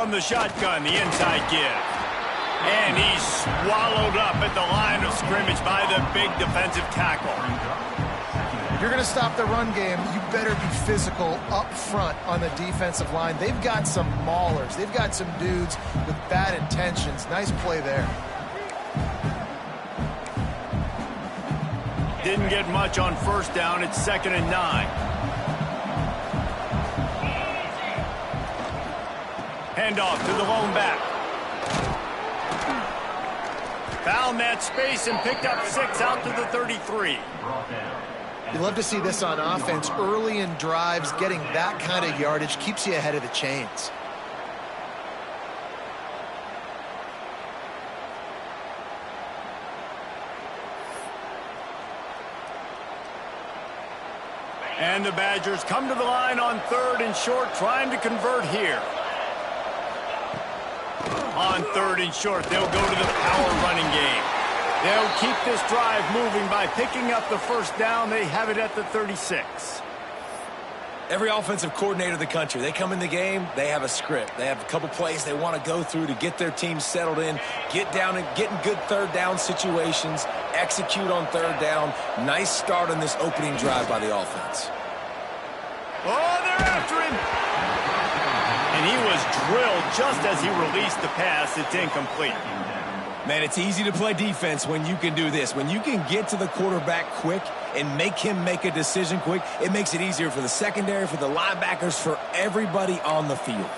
from the shotgun, the inside give. And he's swallowed up at the line of scrimmage by the big defensive tackle. You're going to stop the run game, you better be physical up front on the defensive line. They've got some maulers. They've got some dudes with bad intentions. Nice play there. Didn't get much on first down. It's 2nd and 9. Handoff to the lone back. Found that space and picked up 6 out to the 33. You love to see this on offense. Early in drives, getting that kind of yardage keeps you ahead of the chains. And the Badgers come to the line on 3rd and short, trying to convert here. On 3rd and short, they'll go to the power running game. They'll keep this drive moving by picking up the first down. They have it at the 36. Every offensive coordinator in the country, they come in the game, they have a script. They have a couple plays they want to go through to get their team settled in, get down and get in good third down situations, execute on third down. Nice start on this opening drive by the offense. Oh, they're after him. And he was drilled just as he released the pass. It's incomplete. Man, it's easy to play defense when you can do this. When you can get to the quarterback quick and make him make a decision quick, it makes it easier for the secondary, for the linebackers, for everybody on the field.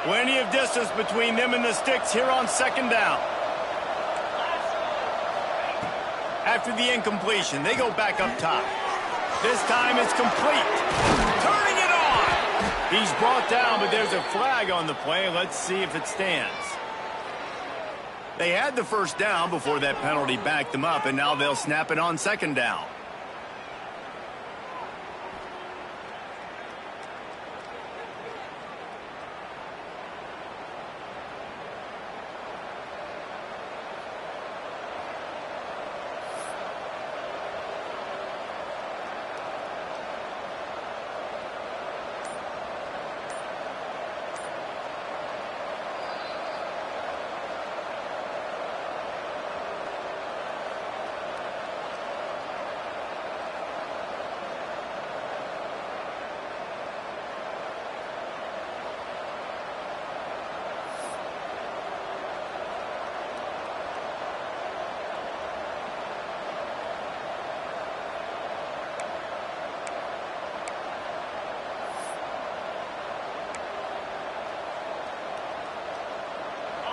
Plenty of distance between them and the sticks here on 2nd down. After the incompletion, they go back up top. This time it's complete. Turning it on. He's brought down, but there's a flag on the play. Let's see if it stands. They had the first down before that penalty backed them up, and now they'll snap it on 2nd down.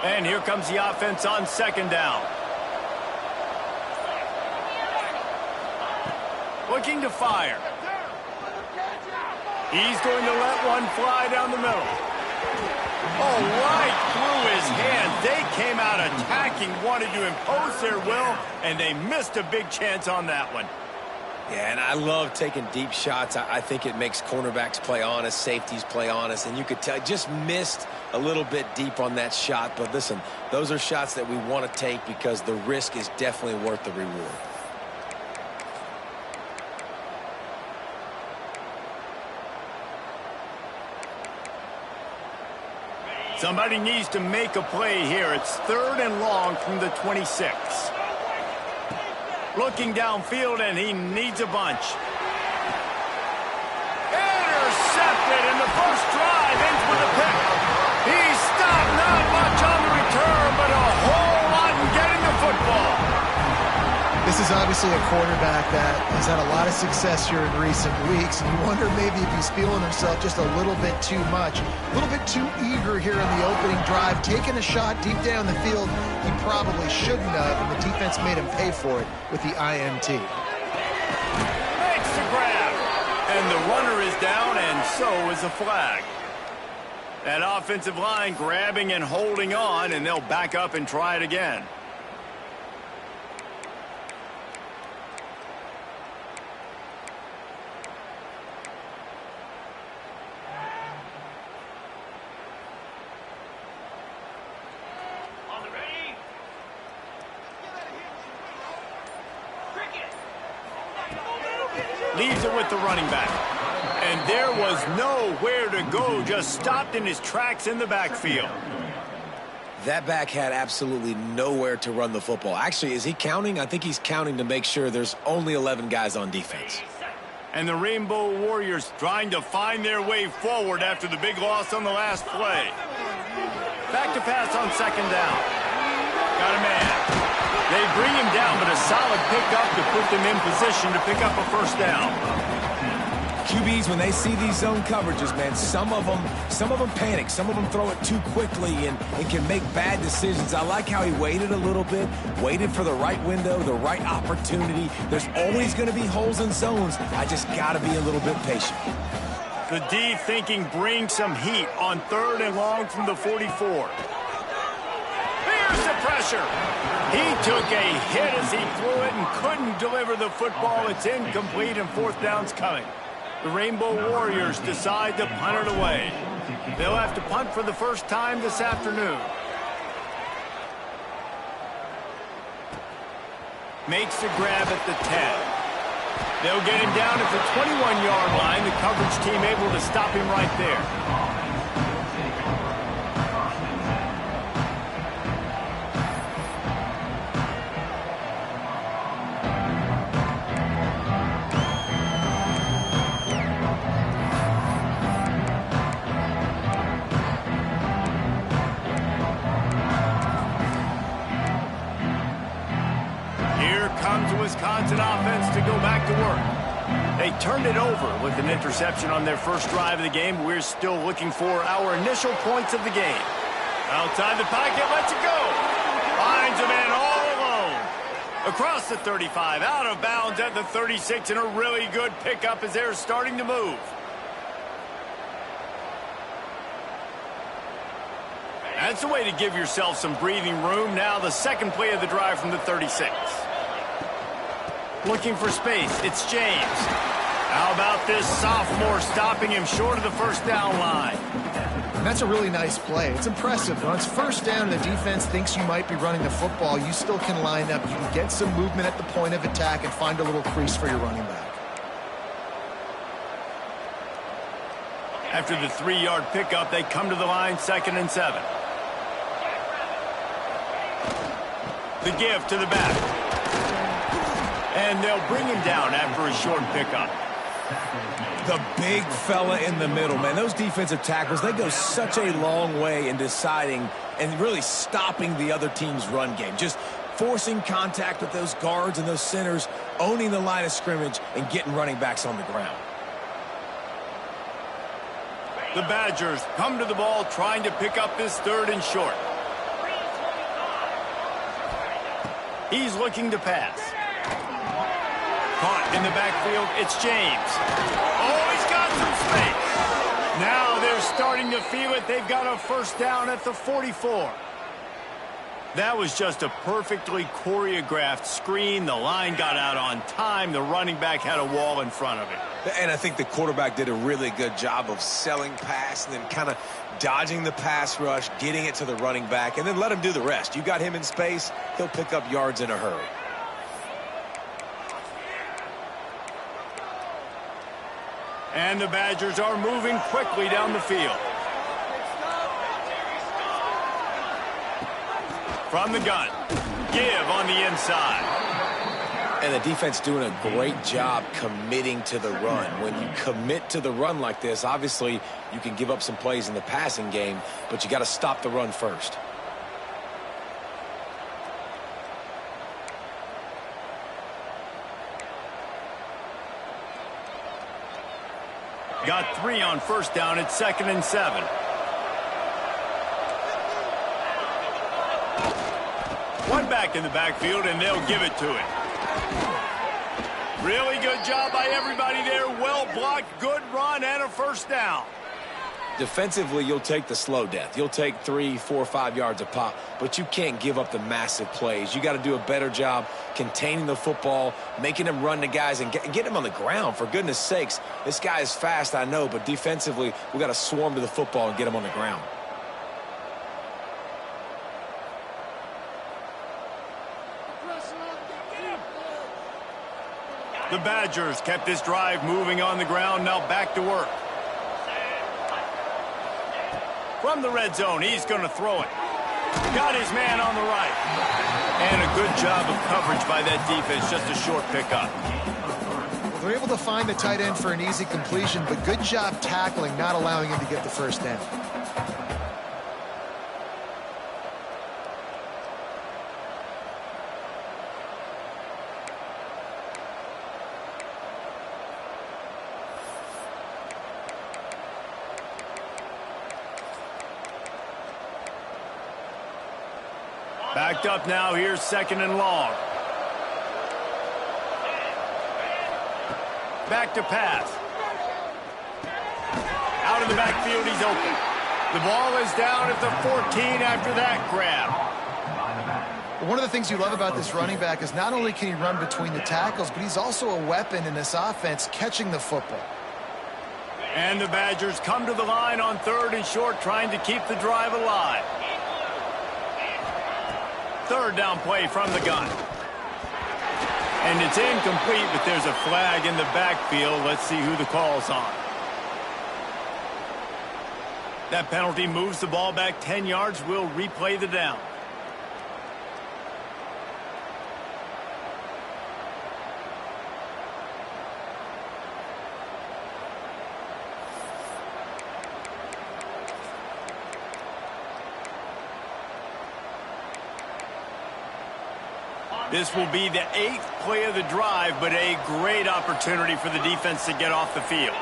And here comes the offense on 2nd down. Looking to fire. He's going to let one fly down the middle. Oh, right through his hands. They came out attacking, wanted to impose their will, and they missed a big chance on that one. Yeah, and I love taking deep shots. I think it makes cornerbacks play honest, safeties play honest, and you could tell just missed a little bit deep on that shot. But listen, those are shots that we want to take because the risk is definitely worth the reward. Somebody needs to make a play here. It's 3rd and long from the 26. Looking downfield, and he needs a bunch. Intercepted, and the first drive ends with a pick. He stopped, not much on the return, but a whole lot in getting the football. This is obviously a quarterback that has had a lot of success here in recent weeks, and you wonder maybe if he's feeling himself just a little bit too much, a little bit too eager here in the opening drive, taking a shot deep down the field he probably shouldn't have, and the defense made him pay for it with the INT. Makes the grab, and the runner is down, and so is a flag. That offensive line grabbing and holding on, and they'll back up and try it again. leaves it with the running back. And there was nowhere to go, just stopped in his tracks in the backfield. That back had absolutely nowhere to run the football. Actually, is he counting? I think he's counting to make sure there's only 11 guys on defense. And the Rainbow Warriors trying to find their way forward after the big loss on the last play. Back to pass on second down. Got a man. They bring him down, but a solid pickup to put them in position to pick up a first down. QBs, when they see these zone coverages, man, some of them panic. Some of them throw it too quickly and can make bad decisions. I like how he waited a little bit, waited for the right window, the right opportunity. There's always going to be holes in zones. I just got to be a little bit patient. The D thinking bring some heat on 3rd and long from the 44. Here's the pressure. He took a hit as he threw it and couldn't deliver the football. It's incomplete and 4th down's coming. The Rainbow Warriors decide to punt it away. They'll have to punt for the first time this afternoon. Makes the grab at the 10. They'll get him down at the 21-yard line. The coverage team able to stop him right there. Wisconsin offense to go back to work. They turned it over with an interception on their first drive of the game. We're still looking for our initial points of the game. Outside the pocket, lets it go. Finds a man all alone. Across the 35, out of bounds at the 36, and a really good pickup as they're starting to move. That's a way to give yourself some breathing room. Now the second play of the drive from the 36. Looking for space, it's James. How about this sophomore stopping him short of the first down line? And that's a really nice play. It's impressive. When it's first down and the defense thinks you might be running the football, you still can line up. You can get some movement at the point of attack and find a little crease for your running back. After the 3-yard pickup, they come to the line, 2nd and 7. The give to the back. And they'll bring him down after a short pickup. The big fella in the middle, man. Those defensive tackles, they go such a long way in deciding and really stopping the other team's run game. Just forcing contact with those guards and those centers, owning the line of scrimmage, and getting running backs on the ground. The Badgers come to the ball trying to pick up this 3rd and short. He's looking to pass. Caught in the backfield, it's James. Oh, he's got some space. Now they're starting to feel it. They've got a first down at the 44. That was just a perfectly choreographed screen. The line got out on time. The running back had a wall in front of it. And I think the quarterback did a really good job of selling pass and then kind of dodging the pass rush, getting it to the running back, and then let him do the rest. You got him in space, he'll pick up yards in a hurry. And the Badgers are moving quickly down the field. From the gun, give on the inside. And the defense doing a great job committing to the run. When you commit to the run like this, obviously you can give up some plays in the passing game, but you got to stop the run first. Got 3 on first down. It's 2nd and 7. One back in the backfield, and they'll give it to him. Really good job by everybody there. Well blocked, good run, and a first down. Defensively, you'll take the slow death. You'll take 3, 4, 5 yards a pop, but you can't give up the massive plays. You got to do a better job containing the football, making them run the guys, and get them on the ground. For goodness sakes, this guy is fast, I know, but defensively, we got to swarm to the football and get him on the ground. The Badgers kept this drive moving on the ground, now back to work. From the red zone, he's going to throw it. Got his man on the right. And a good job of coverage by that defense, just a short pickup. They're able to find the tight end for an easy completion, but good job tackling, not allowing him to get the first down. Backed up now, here's 2nd and long. Back to pass. Out of the backfield, he's open. The ball is down at the 14 after that grab. One of the things you love about this running back is not only can he run between the tackles, but he's also a weapon in this offense catching the football. And the Badgers come to the line on 3rd and short, trying to keep the drive alive. 3rd down play from the gun. And it's incomplete, but there's a flag in the backfield. Let's see who the call's on. That penalty moves the ball back 10 yards. We'll replay the down. This will be the 8th play of the drive, but a great opportunity for the defense to get off the field.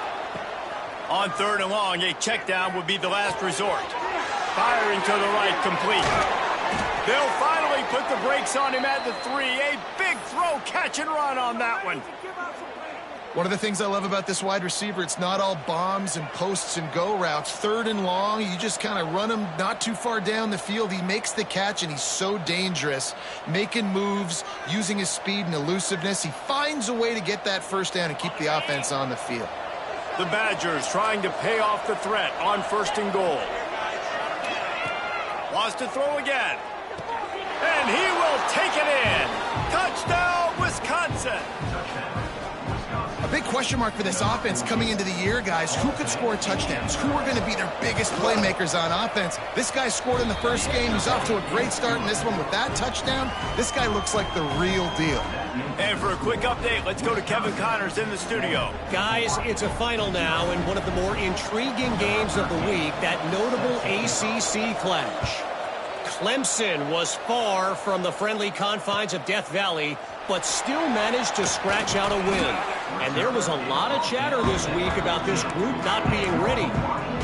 On 3rd and long, a check down would be the last resort. Firing to the right, complete. They'll finally put the brakes on him at the 3. A big throw, catch and run on that one. One of the things I love about this wide receiver, it's not all bombs and posts and go routes. 3rd and long, you just kind of run him not too far down the field. He makes the catch, and he's so dangerous, making moves, using his speed and elusiveness. He finds a way to get that first down and keep the offense on the field. The Badgers trying to pay off the threat on 1st and goal. Wants to throw again. And he will take it in. Touchdown, Wisconsin. A big question mark for this offense coming into the year, guys. Who could score touchdowns? Who are going to be their biggest playmakers on offense? This guy scored in the first game. He's off to a great start in this one with that touchdown. This guy looks like the real deal. And for a quick update, let's go to Kevin Connors in the studio. Guys, it's a final now in one of the more intriguing games of the week, that notable ACC clash. Clemson was far from the friendly confines of Death Valley, but still managed to scratch out a win. And there was a lot of chatter this week about this group not being ready.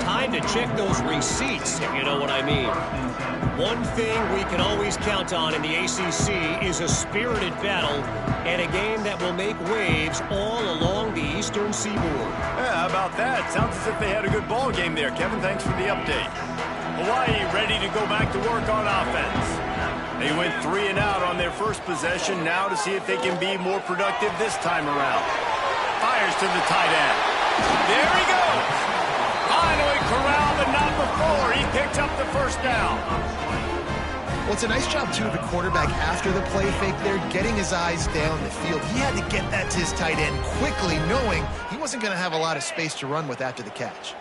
Time to check those receipts, if you know what I mean. One thing we can always count on in the ACC is a spirited battle and a game that will make waves all along the Eastern Seaboard. Yeah, how about that? Sounds as if they had a good ball game there. Kevin, thanks for the update. Hawaii ready to go back to work on offense. They went 3 and out on their first possession, now to see if they can be more productive this time around. Fires to the tight end. There he goes. Finally corralled, but not before. He picked up the first down. Well, it's a nice job, too, of the quarterback after the play fake there, getting his eyes down the field. He had to get that to his tight end quickly, knowing he wasn't going to have a lot of space to run with after the catch.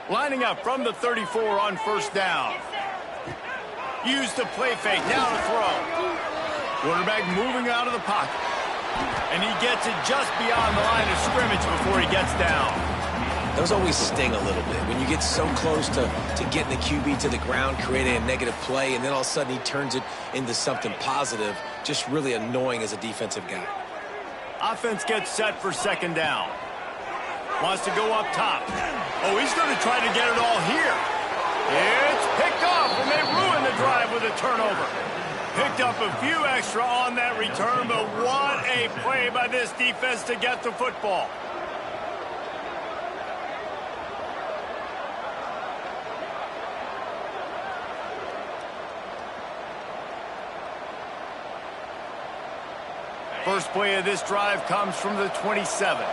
Lining up from the 34 on first down. Use the play fake, now to throw. Quarterback moving out of the pocket. And he gets it just beyond the line of scrimmage before he gets down. Those always sting a little bit. When you get so close to getting the QB to the ground, creating a negative play, and then all of a sudden he turns it into something positive, just really annoying as a defensive guy. Offense gets set for 2nd down. Wants to go up top. Oh, he's going to try to get it all here. It's picked off, and they ruin the drive with a turnover. Picked up a few extra on that return, but what a play by this defense to get the football. First play of this drive comes from the 27.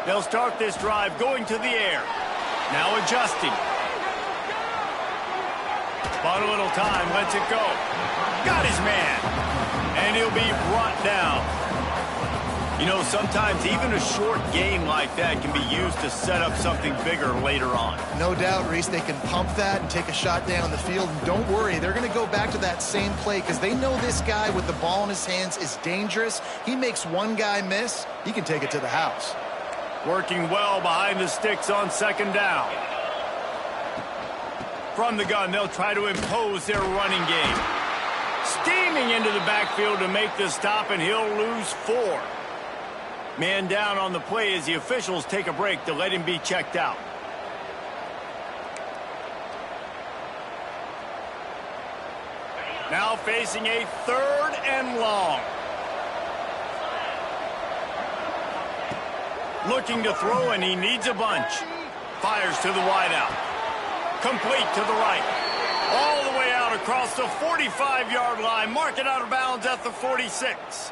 They'll start this drive going to the air. Now adjusting. Bought a little time, lets it go. Got his man. And he'll be brought down. You know, sometimes even a short game like that can be used to set up something bigger later on. No doubt, Reese, they can pump that and take a shot down the field. And don't worry, they're going to go back to that same play because they know this guy with the ball in his hands is dangerous. He makes one guy miss, he can take it to the house. Working well behind the sticks on second down. From the gun, they'll try to impose their running game. Steaming into the backfield to make the stop, and he'll lose 4. Man down on the play as the officials take a break to let him be checked out. Now facing a 3rd and long. Looking to throw, and he needs a bunch. Fires to the wideout. Complete to the right. All the way out across the 45-yard line. Mark it out of bounds at the 46.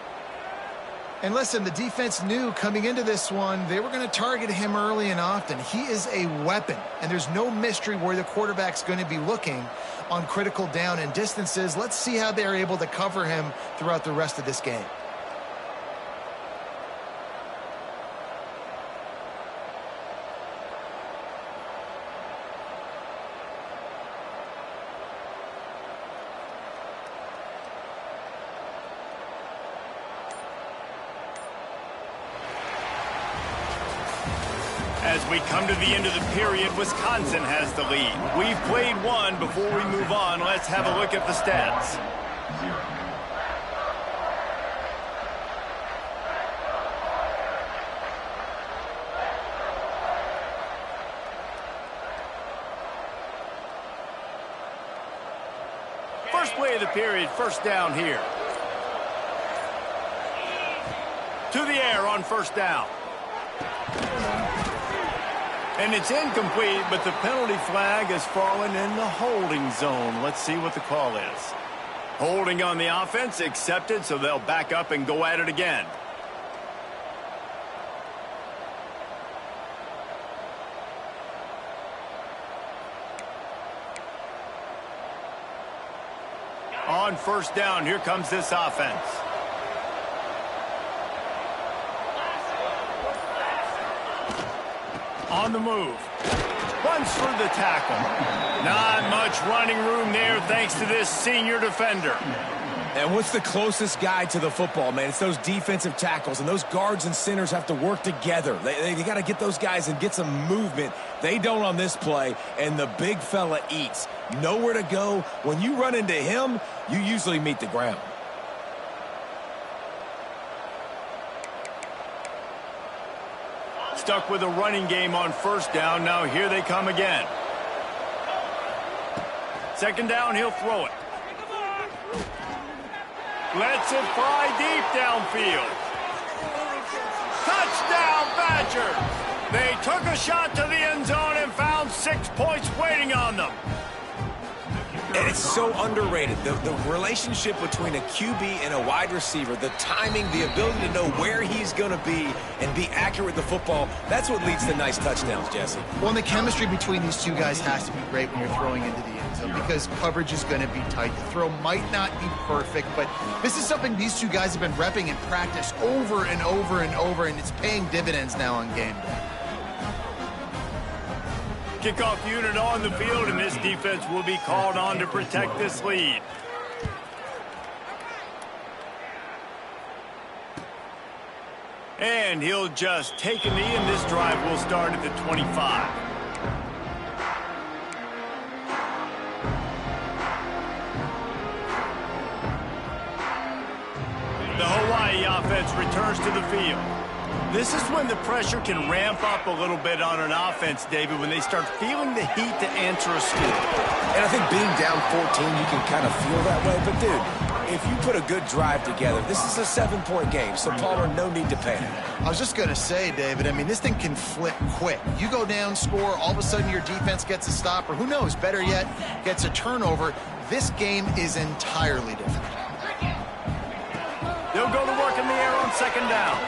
And listen, the defense knew coming into this one, they were going to target him early and often. He is a weapon, and there's no mystery where the quarterback's going to be looking on critical down and distances. Let's see how they're able to cover him throughout the rest of this game. As we come to the end of the period, Wisconsin has the lead. We've played one. Before we move on, let's have a look at the stats. First play of the period, first down here. To the air on first down. And it's incomplete, but the penalty flag has fallen in the holding zone. Let's see what the call is. Holding on the offense, accepted, so they'll back up and go at it again. On first down, here comes this offense. On the move. Runs through the tackle. Not much running room there thanks to this senior defender. And what's the closest guy to the football, man? It's those defensive tackles, and those guards and centers have to work together. They got to get those guys and get some movement. They don't on this play, and the big fella eats. Nowhere to go. When you run into him, you usually meet the ground. Stuck with a running game on first down. Now here they come again. Second down, he'll throw it. Lets it fly deep downfield. Touchdown, Badgers! They took a shot to the end zone and found 6 points waiting on them. And it's so underrated. The relationship between a QB and a wide receiver, the timing, the ability to know where he's going to be and be accurate with the football, that's what leads to nice touchdowns, Jesse. Well, and the chemistry between these two guys has to be great when you're throwing into the end zone because coverage is going to be tight. The throw might not be perfect, but this is something these two guys have been repping in practice over and over and over, and it's paying dividends now on game day. Kickoff unit on the field, and this defense will be called on to protect this lead. And he'll just take a knee, and this drive will start at the 25. The Hawaii offense returns to the field. This is when the pressure can ramp up a little bit on an offense, David, when they start feeling the heat to answer a score. And I think being down 14, you can kind of feel that way. But, dude, if you put a good drive together, this is a 7-point game, so Palmer, no need to panic. I was just going to say, David, I mean, this thing can flip quick. You go down, score, all of a sudden your defense gets a stop, or who knows, better yet, gets a turnover. This game is entirely different. They'll go to work in the air on second down.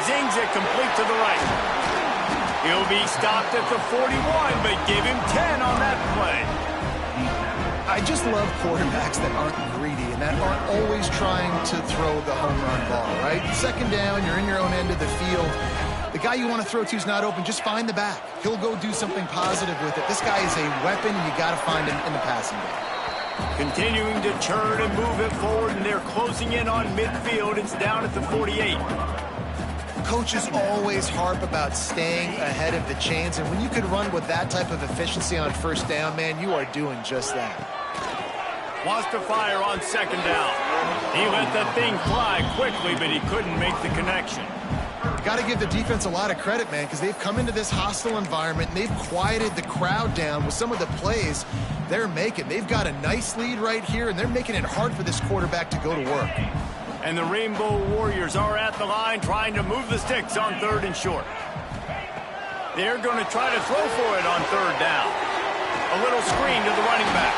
Zings it complete to the right. He'll be stopped at the 41, but give him 10 on that play. just love quarterbacks that aren't greedy and that aren't always trying to throw the home run ball, right? Second down, you're in your own end of the field. The guy you want to throw to is not open. Just find the back. He'll go do something positive with it. This guy is a weapon, and you got to find him in the passing game. Continuing to turn and move it forward, and they're closing in on midfield. It's down at the 48. Coaches always harp about staying ahead of the chains, and when you could run with that type of efficiency on first down, man, you are doing just that. Wants to fire on second down. He let the thing fly quickly, but he couldn't make the connection. Got to give the defense a lot of credit, man, because they've come into this hostile environment and they've quieted the crowd down with some of the plays they're making. They've got a nice lead right here, and they're making it hard for this quarterback to go to work. And the Rainbow Warriors are at the line trying to move the sticks on 3rd and short. They're going to try to throw for it on 3rd down. A little screen to the running back.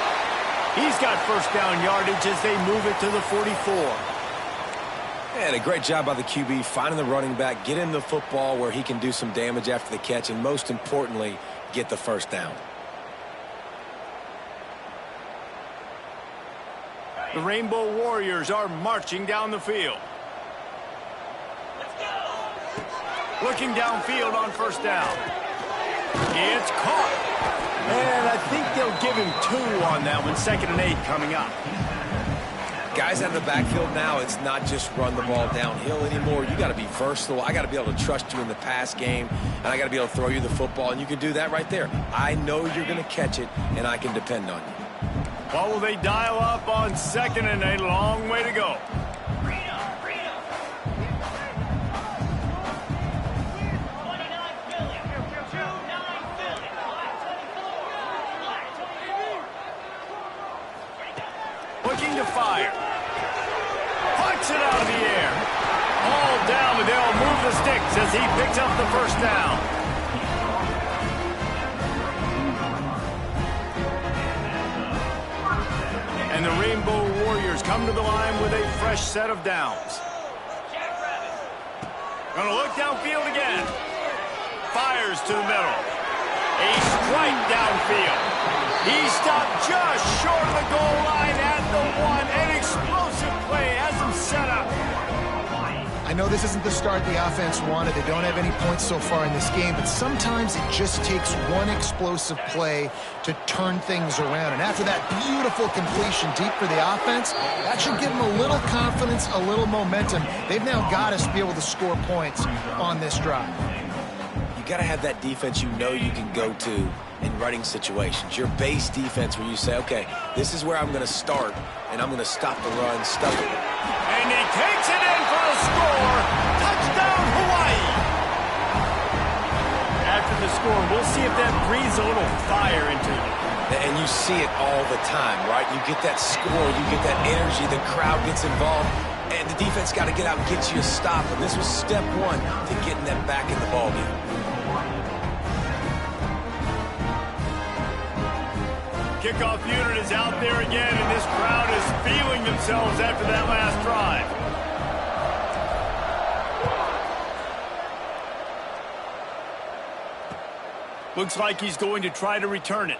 He's got first down yardage as they move it to the 44. And a great job by the QB finding the running back, get him the football where he can do some damage after the catch, and most importantly, get the first down. The Rainbow Warriors are marching down the field. Looking downfield on first down. It's caught. And I think they'll give him 2 on that one. 2nd and 8 coming up. Guys out of the backfield now, it's not just run the ball downhill anymore. You got to be versatile. I got to be able to trust you in the pass game, and I got to be able to throw you the football, and you can do that right there. I know you're going to catch it, and I can depend on you. What will they dial up on 2nd and 8? Long way to go. Looking to fire. Punch it out of the air. All down, but they'll move the sticks as he picks up the first down. And the Rainbow Warriors come to the line with a fresh set of downs. Gonna look downfield again. Fires to the middle. A strike downfield. He stopped just short of the goal line at the 1. An explosive play has him set up. I know this isn't the start the offense wanted. They don't have any points so far in this game, but sometimes it just takes one explosive play to turn things around. And after that beautiful completion deep for the offense, that should give them a little confidence, a little momentum. They've now got us to be able to score points on this drive. You got to have that defense you know you can go to in running situations. Your base defense where you say, okay, this is where I'm going to start, and I'm going to stop the run, stuff it. And he takes it in for a score. Touchdown, Hawaii. After the score, we'll see if that breathes a little fire into them. And you see it all the time, right? You get that score, you get that energy, the crowd gets involved, and the defense got to get out and get you a stop. And this was step 1 to getting them back in the ballgame. Kickoff unit is out there again, and this crowd is feeling themselves after that last drive. Looks like he's going to try to return it.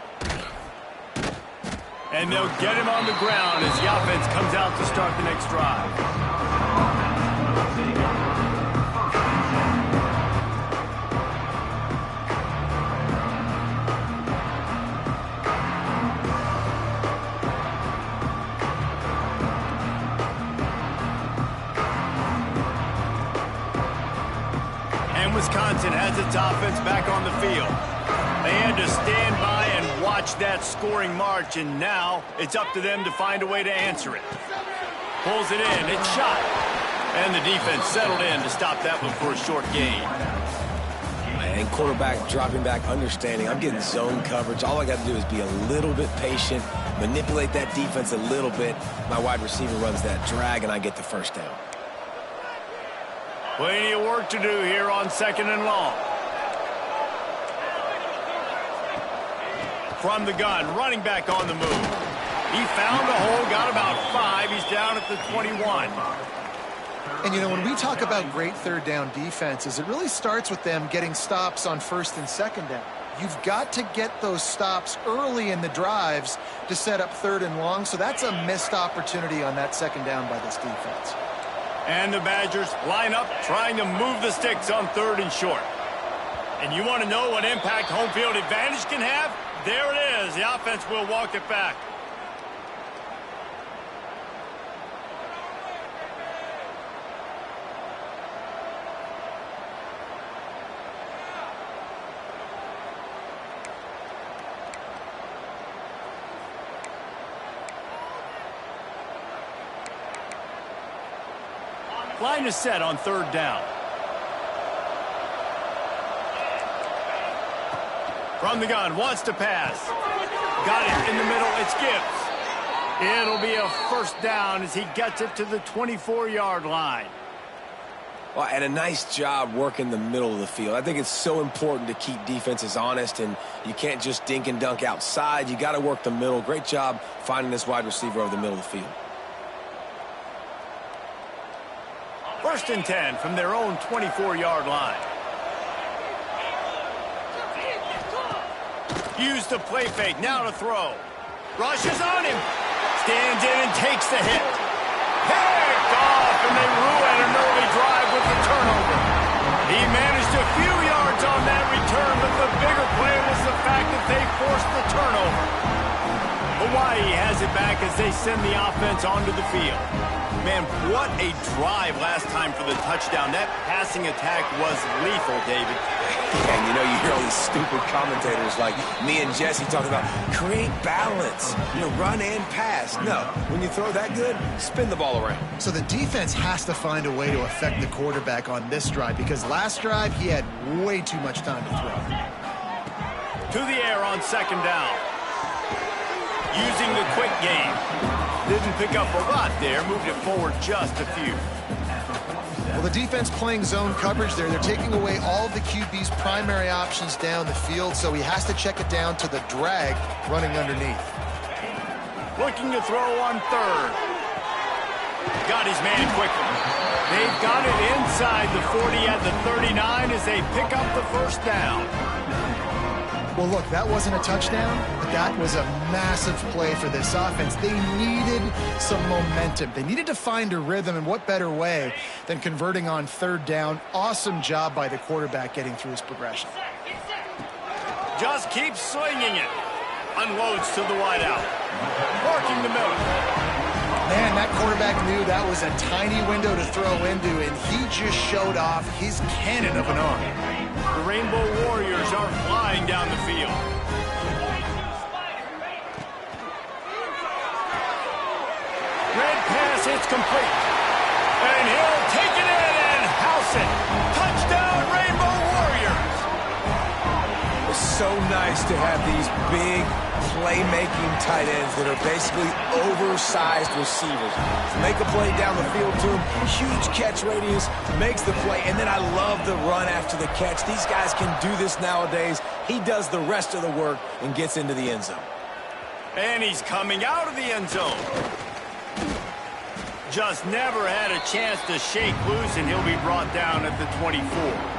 And they'll get him on the ground as the offense comes out to start the next drive. Wisconsin has its offense back on the field. They had to stand by and watch that scoring march, and now it's up to them to find a way to answer it. Pulls it in, it's shot. And the defense settled in to stop that one for a short gain. And quarterback dropping back, understanding I'm getting zone coverage. All I got to do is be a little bit patient, manipulate that defense a little bit. My wide receiver runs that drag, and I get the first down. Plenty of work to do here on 2nd and long. From the gun, running back on the move. He found a hole, got about 5. He's down at the 21. And, you know, when we talk about great third down defenses, it really starts with them getting stops on 1st and 2nd down. You've got to get those stops early in the drives to set up 3rd and long, so that's a missed opportunity on that 2nd down by this defense. And the Badgers line up trying to move the sticks on 3rd and short. And you want to know what impact home field advantage can have? There it is. The offense will walk it back. Line is set on 3rd down. From the gun, wants to pass. Got it in the middle, it's Gibbs. It'll be a 1st down as he gets it to the 24-yard line. Well, and a nice job working the middle of the field. I think it's so important to keep defenses honest, and you can't just dink and dunk outside. You got to work the middle. Great job finding this wide receiver over the middle of the field. 1st and 10 from their own 24-yard line. Use the play fake, now to throw. Rushes on him. Stands in and takes the hit. Picked off, and they ruin an early drive with the turnover. He managed a few yards on that return, but the bigger play was the fact that they forced the turnover. Hawaii has it back as they send the offense onto the field. Man, what a drive last time for the touchdown. That passing attack was lethal, David. And you know, you hear all these stupid commentators like me and Jesse talking about create balance, run and pass. No, when you throw that good, spin the ball around. So the defense has to find a way to affect the quarterback on this drive, because last drive he had way too much time to throw. To the air on 2nd down. Using the quick game. Didn't pick up a lot there, moved it forward just a few. Well, the defense playing zone coverage there. They're taking away all of the QB's primary options down the field, so he has to check it down to the drag running underneath. Looking to throw on 3rd. Got his man quickly. They've got it inside the 40 at the 39 as they pick up the 1st down. Well, look, that wasn't a touchdown, but that was a massive play for this offense. They needed some momentum. They needed to find a rhythm, and what better way than converting on 3rd down. Awesome job by the quarterback getting through his progression. Just keeps swinging it. Unloads to the wideout. Working the middle. Man, that quarterback knew that was a tiny window to throw into, and he just showed off his cannon of an arm. The Rainbow Warriors are flying down the field. Red pass, it's complete. And he'll take it in and house it. Touchdown, Rainbow Warriors. It's so nice to have these big playmaking tight ends that are basically oversized receivers. Make a play down the field to him, huge catch radius, makes the play, and then I love the run after the catch. These guys can do this nowadays. He does the rest of the work and gets into the end zone. And he's coming out of the end zone. Just never had a chance to shake loose, and he'll be brought down at the 24.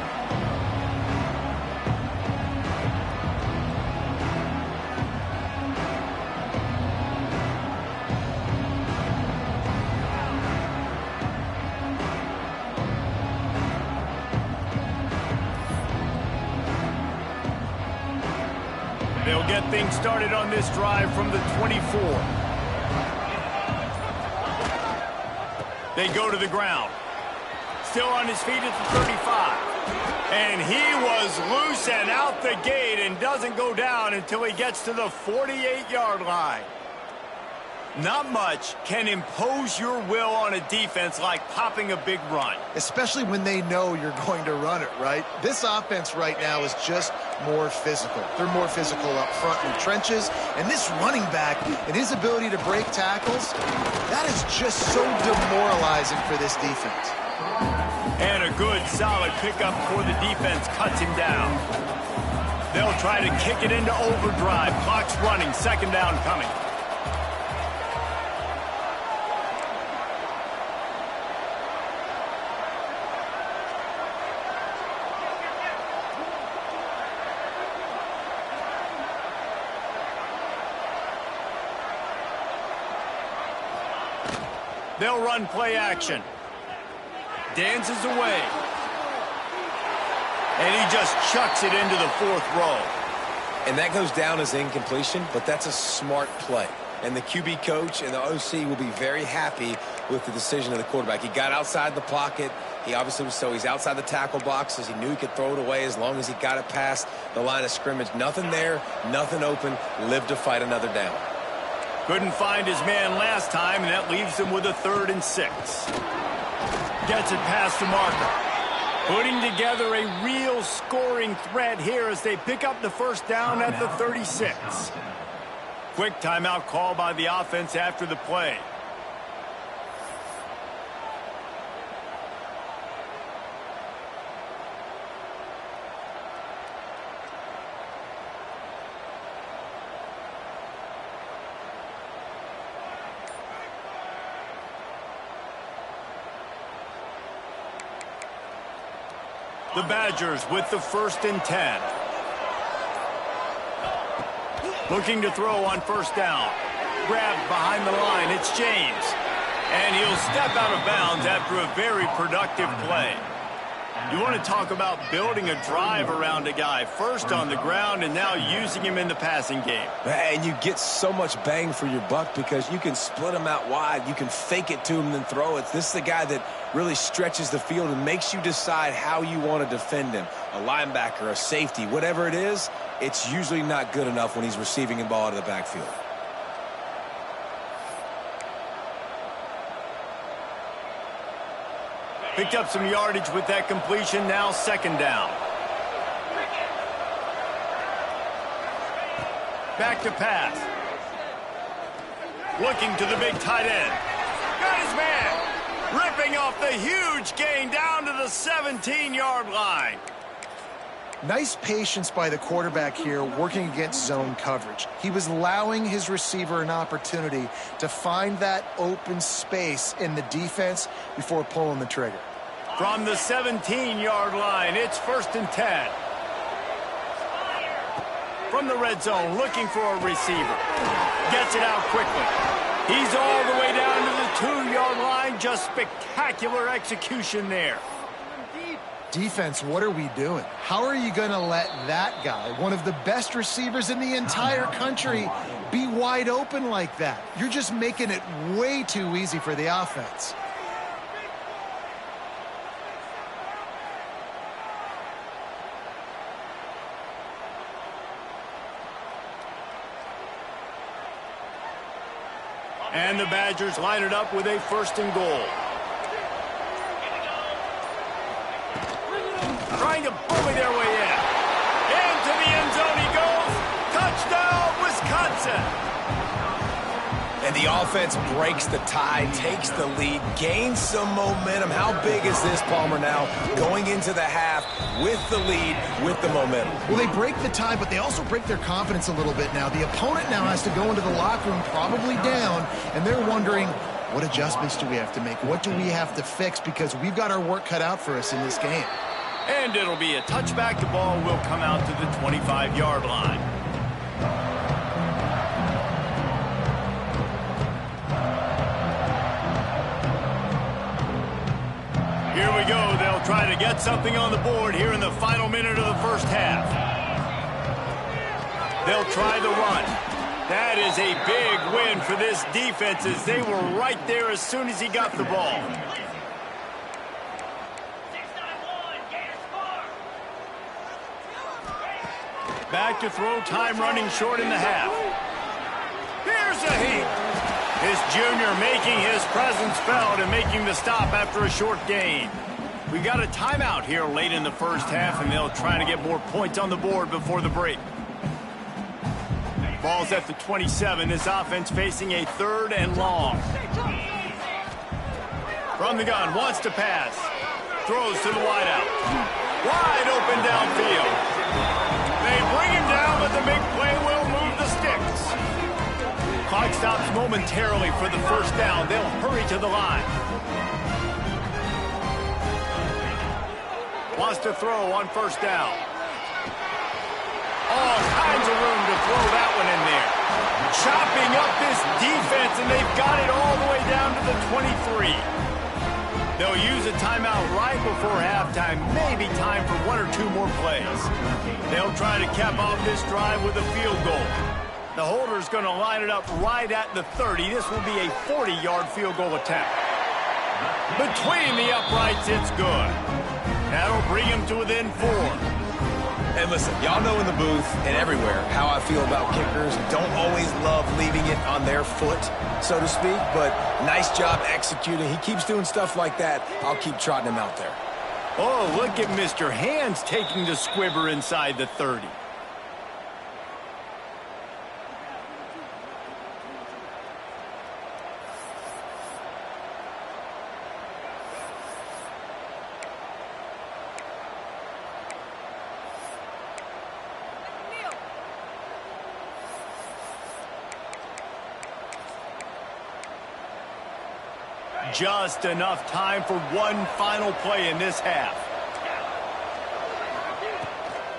They'll get things started on this drive from the 24. They go to the ground. Still on his feet at the 35. And he was loose and out the gate and doesn't go down until he gets to the 48-yard line. Not much can impose your will on a defense like popping a big run. Especially when they know you're going to run it, right? This offense right now is just more physical. They're more physical up front in the trenches. And this running back and his ability to break tackles, that is just so demoralizing for this defense. And a good, solid pickup before the defense cuts him down. They'll try to kick it into overdrive. Clock's running, 2nd down coming. They'll run play action. Dances away. And he just chucks it into the 4th row. And that goes down as incompletion, but that's a smart play. And the QB coach and the OC will be very happy with the decision of the quarterback. He got outside the pocket. He obviously was he's outside the tackle boxes. He knew he could throw it away as long as he got it past the line of scrimmage. Nothing there, nothing open. Lived to fight another down. Couldn't find his man last time, and that leaves him with a 3rd and 6. Gets it past the marker. Putting together a real scoring threat here as they pick up the 1st down at the 36. Quick timeout call by the offense after the play. The Badgers with the 1st and 10. Looking to throw on 1st down. Grabbed behind the line. It's James. And he'll step out of bounds after a very productive play. You want to talk about building a drive around a guy. First on the ground and now using him in the passing game. And you get so much bang for your buck because you can split him out wide. You can fake it to him and then throw it. This is the guy that really stretches the field and makes you decide how you want to defend him. A linebacker, a safety, whatever it is, it's usually not good enough when he's receiving the ball out of the backfield. Picked up some yardage with that completion. Now 2nd down. Back to pass. Looking to the big tight end. Got his man. Ripping off the huge gain down to the 17-yard line. Nice patience by the quarterback here working against zone coverage. He was allowing his receiver an opportunity to find that open space in the defense before pulling the trigger. From the 17-yard line, it's 1st and 10. From the red zone, looking for a receiver. Gets it out quickly. He's all the way down to the 2-yard line. Just spectacular execution there. Defense, what are we doing? How are you going to let that guy, one of the best receivers in the entire country, be wide open like that? You're just making it way too easy for the offense. And the Badgers line it up with a 1st and goal. Trying to bully their way in. Into the end zone he goes. Touchdown, Wisconsin. And the offense breaks the tie, takes the lead, gains some momentum. How big is this, Palmer, now going into the half with the lead, with the momentum? Well, they break the tie, but they also break their confidence a little bit now. The opponent now has to go into the locker room probably down, and they're wondering, what adjustments do we have to make? What do we have to fix? Because we've got our work cut out for us in this game. And it'll be a touchback. The ball will come out to the 25-yard line. Here we go. They'll try to get something on the board here in the final minute of the 1st half. They'll try the run. That is a big win for this defense as they were right there as soon as he got the ball. Back to throw, time running short in the half. Here's a heap. This junior making his presence felt and making the stop after a short gain. We got a timeout here late in the 1st half, and they'll try to get more points on the board before the break. Ball's at the 27. This offense facing a 3rd and long. From the gun, wants to pass. Throws to the wideout. Wide open downfield. They bring him down, but the big play will move the sticks. Clock stops momentarily for the 1st down. They'll hurry to the line. Wants to throw on 1st down. All kinds of room to throw that one in there. chopping up this defense, and they've got it all the way down to the 23. They'll use a timeout right before halftime, maybe time for one or two more plays. They'll try to cap off this drive with a field goal. The holder's going to line it up right at the 30. This will be a 40-yard field goal attempt. Between the uprights, it's good. That'll bring him to within 4. And listen, y'all know in the booth and everywhere how I feel about kickers. Don't always love leaving it on their foot, so to speak, but nice job executing. He keeps doing stuff like that. I'll keep trotting him out there. Oh, look at Mr. Hands taking the squibber inside the 30. Just enough time for one final play in this half.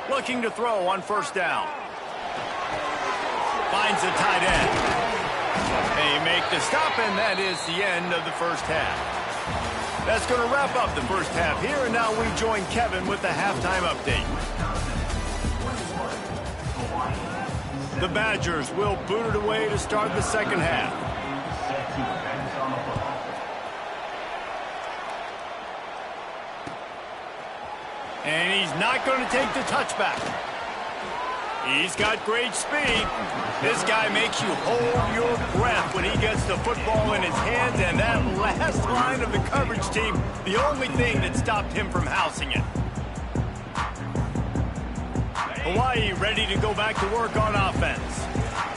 Looking to throw on first down. Finds the tight end. They make the stop, and that is the end of the first half. That's going to wrap up the first half here, and now we join Kevin with the halftime update. The Badgers will boot it away to start the second half. And he's not going to take the touchback. He's got great speed. This guy makes you hold your breath when he gets the football in his hands, and that last line of the coverage team, the only thing that stopped him from housing it. Hawaii ready to go back to work on offense.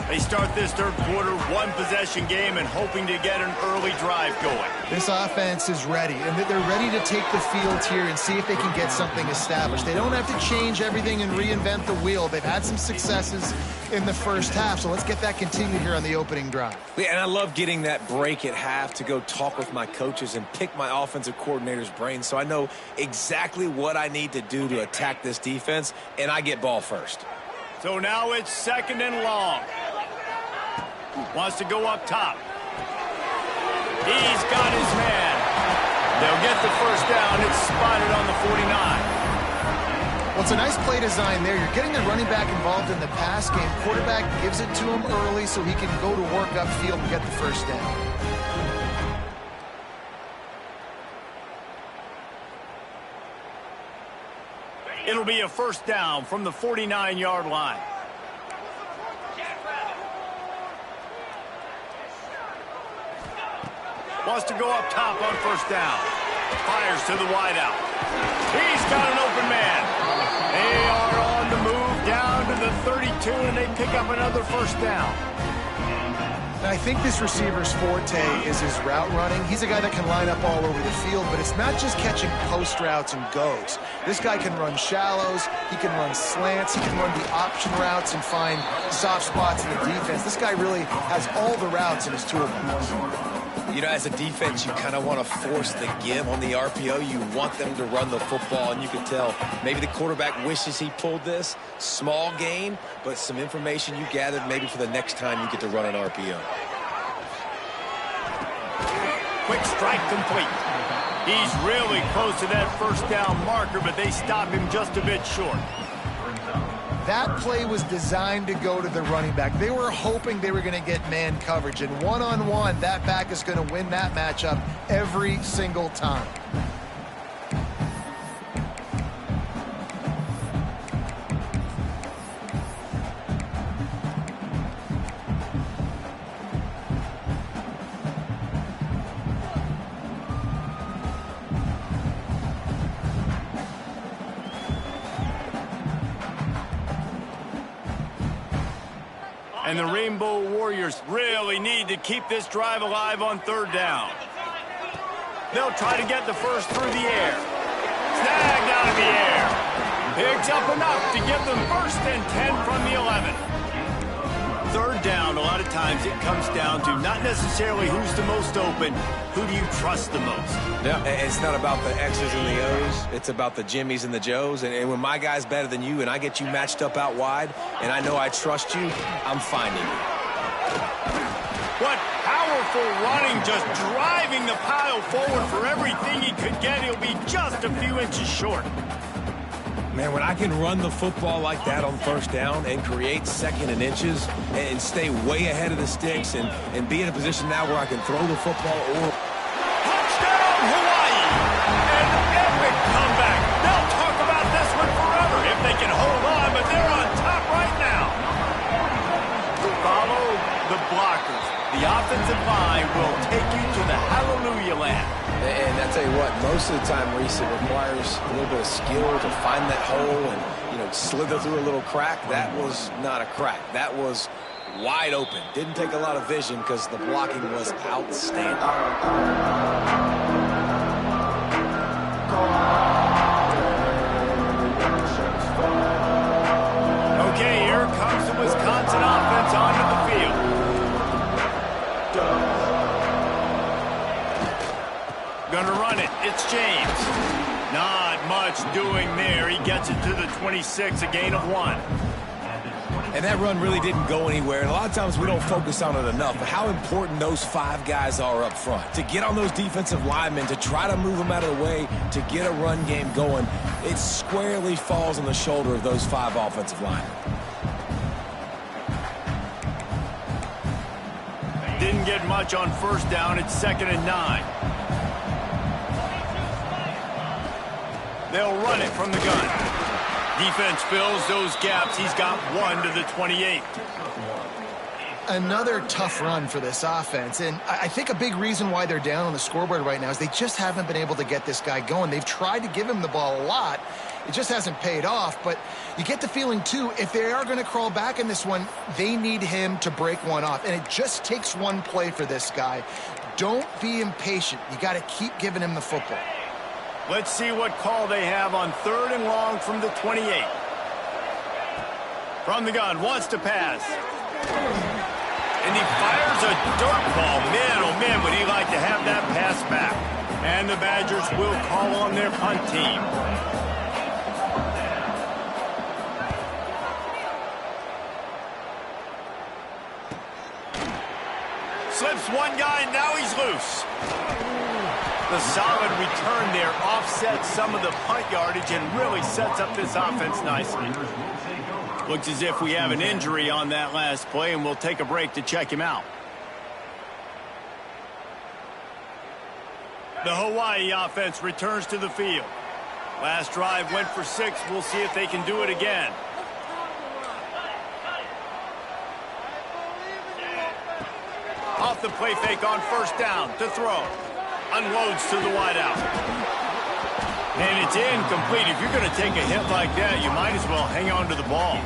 They start this third quarter, one-possession game, and hoping to get an early drive going. This offense is ready, and they're ready to take the field here and see if they can get something established. They don't have to change everything and reinvent the wheel. They've had some successes in the first half, so let's get that continued here on the opening drive. Yeah, and I love getting that break at half to go talk with my coaches and pick my offensive coordinator's brain so I know exactly what I need to do to attack this defense, and I get ball first. So now it's second and long. Wants to go up top. He's got his man. They'll get the first down. It's spotted on the 49. Well, it's a nice play design there. You're getting the running back involved in the pass game. Quarterback gives it to him early so he can go to work upfield and get the first down. It'll be a first down from the 49-yard line. Wants to go up top on first down. Fires to the wideout. He's got an open man. They are on the move down to the 32, and they pick up another first down. And I think this receiver's forte is his route running. He's a guy that can line up all over the field, but it's not just catching post routes and goes. This guy can run shallows, he can run slants, he can run the option routes and find soft spots in the defense. This guy really has all the routes in his toolbox. You know, as a defense, you kind of want to force the give on the RPO. You want them to run the football, and you can tell maybe the quarterback wishes he pulled this. Small gain, but some information you gathered maybe for the next time you get to run an RPO. Quick strike complete. He's really close to that first down marker, but they stop him just a bit short. That play was designed to go to the running back. They were hoping they were going to get man coverage, and one-on-one, that back is going to win that matchup every single time. And the Rainbow Warriors really need to keep this drive alive on third down. They'll try to get the first through the air. Snagged out of the air. Picks up enough to give them first and 10 from the 11. Third down, a lot of times it comes down to not necessarily who's the most open, who do you trust the most? Yeah, it's not about the X's and the O's. It's about the Jimmys and the Joes. And when my guy's better than you and I get you matched up out wide and I know I trust you, I'm finding you. What powerful running, just driving the pile forward for everything he could get. He'll be just a few inches short. Man, when I can run the football like that on first down and create second and inches and stay way ahead of the sticks and be in a position now where I can throw the football or... Touchdown, Hawaii! An epic comeback. They'll talk about this one forever if they can hold on, but they're on top right now. Follow the blockers. The offensive line will take you to the hallelujah land. And I tell you what, most of the time, Reese, it requires a little bit of skill to find that hole and, slither through a little crack. That was not a crack. That was wide open. Didn't take a lot of vision because the blocking was outstanding. Okay, here comes the Wisconsin offense onto the field. Gonna run it. It's James. Not much doing there. He gets it to the 26, a gain of 1. And that run really didn't go anywhere. And a lot of times we don't focus on it enough. But how important those 5 guys are up front. To get on those defensive linemen, to try to move them out of the way, to get a run game going, it squarely falls on the shoulder of those 5 offensive linemen. Didn't get much on first down. It's 2nd and 9. They'll run it from the gun. Defense fills those gaps. He's got 1 to the 28. Another tough run for this offense, and I think a big reason why they're down on the scoreboard right now is they just haven't been able to get this guy going. They've tried to give him the ball a lot. It just hasn't paid off, but you get the feeling, too, if they are going to crawl back in this one, they need him to break one off, and it just takes one play for this guy. Don't be impatient. You got to keep giving him the football. Let's see what call they have on 3rd and long from the 28. From the gun, wants to pass. And he fires a dirt ball. Man, oh man, would he like to have that pass back. And the Badgers will call on their punt team. Slips one guy, now he's loose. The solid return there offsets some of the punt yardage and really sets up this offense nicely. Looks as if we have an injury on that last play, and we'll take a break to check him out. The Hawaii offense returns to the field. Last drive went for 6. We'll see if they can do it again. Off the play fake on first down to throw. Unloads to the wideout. And it's incomplete. If you're going to take a hit like that, you might as well hang on to the ball.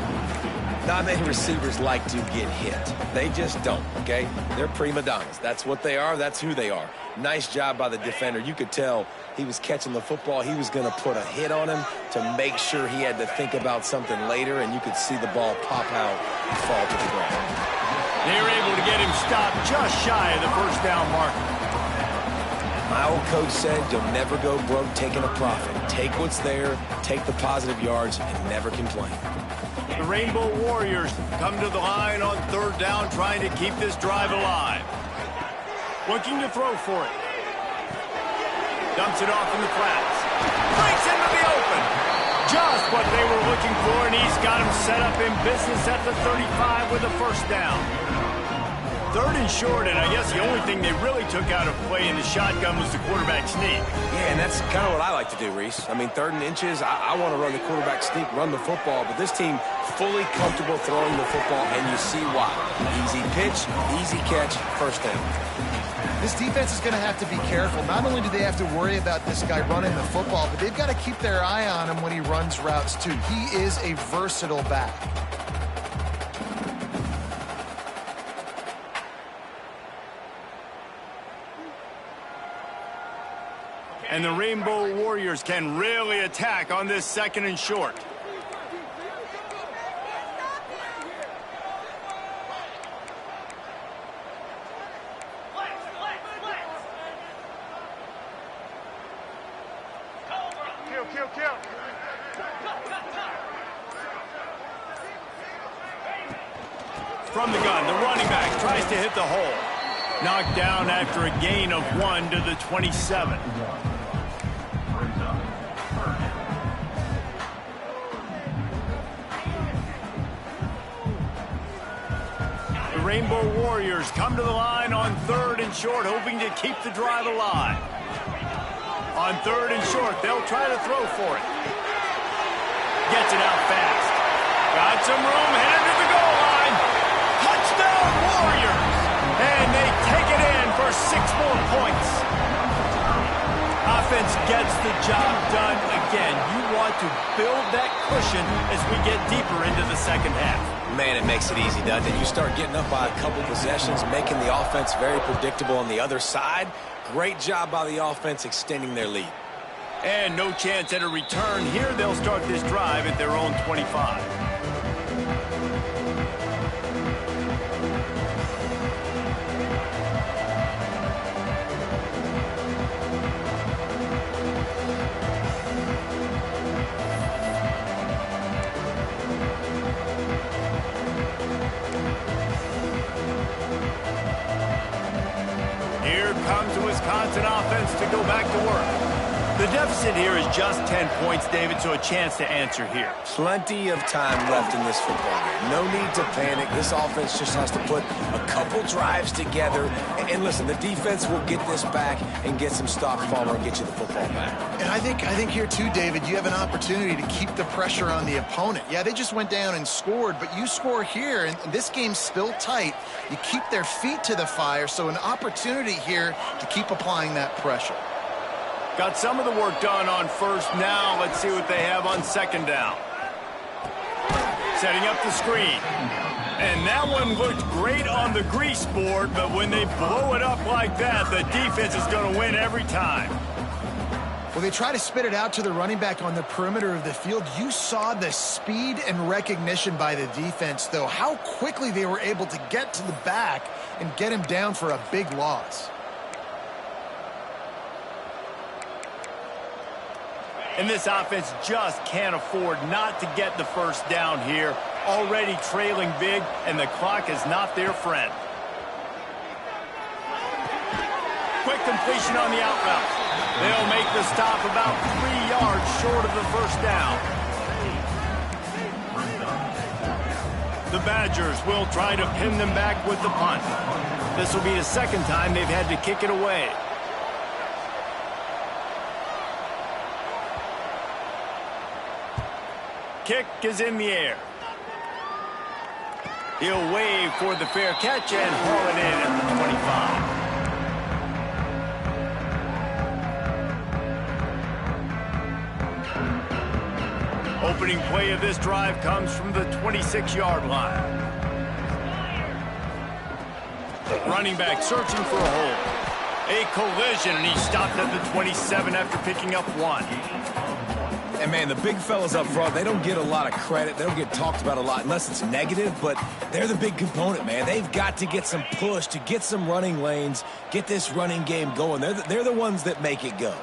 Not many receivers like to get hit. They just don't, okay? They're prima donnas. That's what they are. That's who they are. Nice job by the defender. You could tell he was catching the football. He was going to put a hit on him to make sure he had to think about something later, and you could see the ball pop out and fall to the ground. They were able to get him stopped just shy of the first down marker. My old coach said you'll never go broke taking a profit. Take what's there, take the positive yards, and never complain. The Rainbow Warriors come to the line on 3rd down, trying to keep this drive alive. Looking to throw for it. Dumps it off in the flats. Breaks into the open. Just what they were looking for, and he's got him set up in business at the 35 with a first down. 3rd and short, and I guess the only thing they really took out of play in the shotgun was the quarterback sneak. Yeah, and that's kind of what I like to do, Reese. I mean, 3rd and inches, I want to run the quarterback sneak, run the football, but this team fully comfortable throwing the football, and you see why. Easy pitch, easy catch, first down. This defense is going to have to be careful. Not only do they have to worry about this guy running the football, but they've got to keep their eye on him when he runs routes, too. He is a versatile back. And the Rainbow Warriors can really attack on this 2nd and short. Kill. From the gun, the running back tries to hit the hole. Knocked down after a gain of 1 to the 27. The Rainbow Warriors come to the line on 3rd and short, hoping to keep the drive alive. On 3rd and short, they'll try to throw for it. Gets it out fast. Got some room, headed to the goal line. Touchdown Warriors! And they take it in for 6 more points. Offense gets the job done again. You want to build that cushion as we get deeper into the second half. Man, it makes it easy, doesn't it? You start getting up by a couple possessions, making the offense very predictable on the other side. Great job by the offense extending their lead. And no chance at a return here. They'll start this drive at their own 25. Here comes the Wisconsin offense to go back to work. The deficit here is just 10 points, David, so a chance to answer here. Plenty of time left in this football game. No need to panic. This offense just has to put a couple drives together. And listen, the defense will get this back and get some stops, Palmer, and get you the football back. And I think here, too, David, you have an opportunity to keep the pressure on the opponent. Yeah, they just went down and scored, but you score here, and this game's still tight. You keep their feet to the fire, so an opportunity here to keep applying that pressure. Got some of the work done on 1st. Now let's see what they have on 2nd down. Setting up the screen. And that one looked great on the grease board, but when they blow it up like that, the defense is going to win every time. Well, they try to spit it out to the running back on the perimeter of the field. You saw the speed and recognition by the defense, though, how quickly they were able to get to the back and get him down for a big loss. And this offense just can't afford not to get the 1st down here. Already trailing big, and the clock is not their friend. Quick completion on the out route. They'll make the stop about 3 yards short of the 1st down. The Badgers will try to pin them back with the punt. This will be the 2nd time they've had to kick it away. Kick is in the air. He'll wave for the fair catch and haul it in at the 25. Opening play of this drive comes from the 26-yard line. Running back searching for a hole. A collision, and he stopped at the 27 after picking up 1. And, man, the big fellas up front, they don't get a lot of credit. They don't get talked about a lot unless it's negative, but they're the big component, man. They've got to get some push, to get some running lanes, get this running game going. They're the ones that make it go.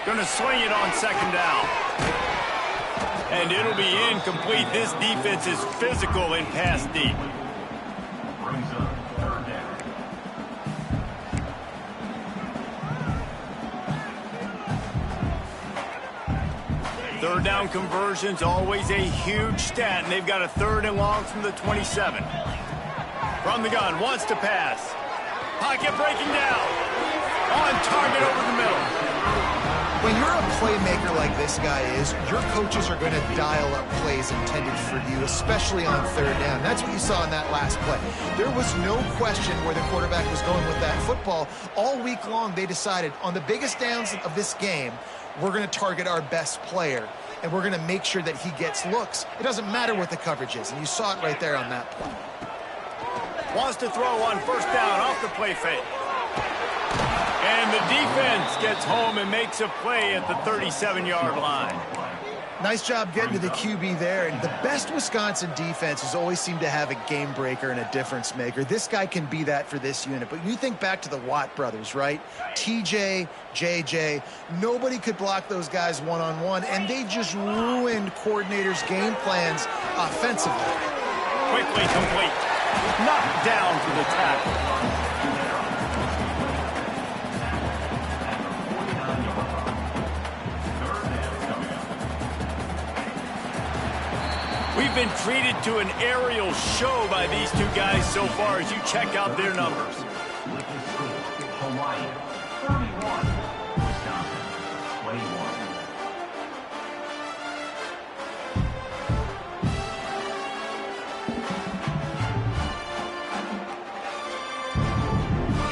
Gonna swing it on 2nd down. And it'll be incomplete. This defense is physical in pass deep. Third down conversions, always a huge stat, and they've got a 3rd and long from the 27. From the gun, wants to pass. Pocket breaking down. On target over the middle. When you're a playmaker like this guy is, your coaches are going to dial up plays intended for you, especially on 3rd down. That's what you saw in that last play. There was no question where the quarterback was going with that football. All week long, they decided on the biggest downs of this game, we're going to target our best player, and we're going to make sure that he gets looks. It doesn't matter what the coverage is, and you saw it right there on that play. Wants to throw on 1st down off the play fake. And the defense gets home and makes a play at the 37-yard line. Nice job getting to the QB there. And the best Wisconsin defenses always seem to have a game breaker and a difference maker. This guy can be that for this unit. But you think back to the Watt brothers, right? TJ, JJ, nobody could block those guys one-on-one, and they just ruined coordinators' game plans offensively. Quickly complete. Knocked down for the tackle. We've been treated to an aerial show by these two guys so far as you check out their numbers. Hawaii, 31. Wisconsin, 21.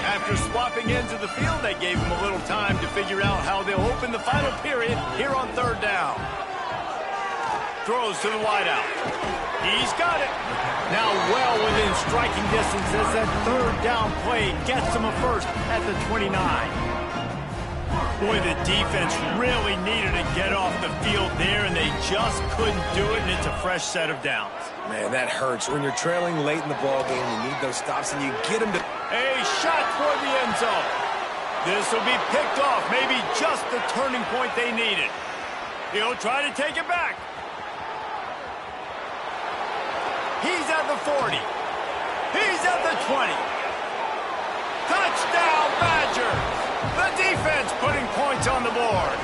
After swapping ends of the field, they gave him a little time to figure out how they'll open the final period here on third down. Throws to the wideout. He's got it. Now well within striking distance as that third down play gets him a first at the 29. Boy, the defense really needed to get off the field there, and they just couldn't do it, and it's a fresh set of downs. Man, that hurts. When you're trailing late in the ball game, you need those stops, and you get them to... A shot toward the end zone. This will be picked off, maybe just the turning point they needed. He'll try to take it back. He's at the 40. He's at the 20. Touchdown, Badgers. The defense putting points on the board.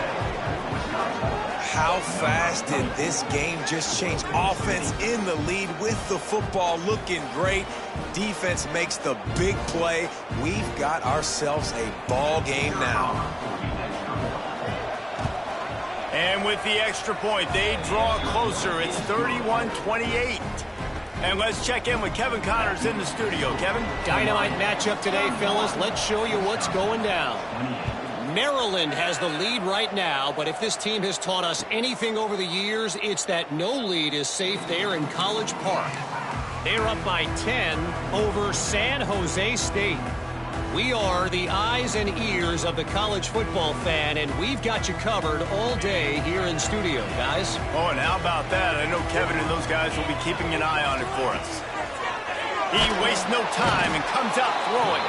How fast did this game just change? Offense in the lead with the football looking great. Defense makes the big play. We've got ourselves a ball game now. And with the extra point, they draw closer. It's 31-28. And let's check in with Kevin Connors in the studio. Kevin? Dynamite matchup today, fellas. Let's show you what's going down. Maryland has the lead right now, but if this team has taught us anything over the years, it's that no lead is safe there in College Park. They're up by 10 over San Jose State. We are the eyes and ears of the college football fan, and we've got you covered all day here in studio, guys. Oh, and how about that? I know Kevin and those guys will be keeping an eye on it for us. He wastes no time and comes out throwing.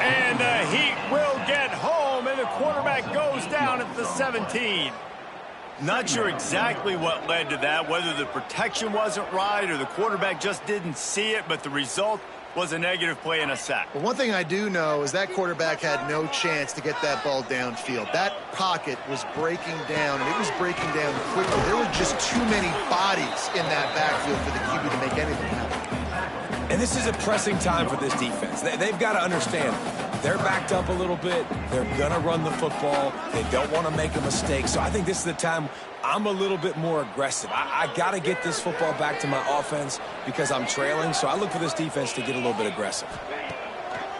And the Heat will get home, and the quarterback goes down at the 17. Not sure exactly what led to that, whether the protection wasn't right or the quarterback just didn't see it, but the result was a negative play and a sack. But one thing I do know is that quarterback had no chance to get that ball downfield. That pocket was breaking down, and it was breaking down quickly. There were just too many bodies in that backfield for the QB to make anything happen. And this is a pressing time for this defense. They've got to understand, they're backed up a little bit. They're going to run the football. They don't want to make a mistake. So I think this is the time I'm a little bit more aggressive. I got to get this football back to my offense because I'm trailing. So I look for this defense to get a little bit aggressive.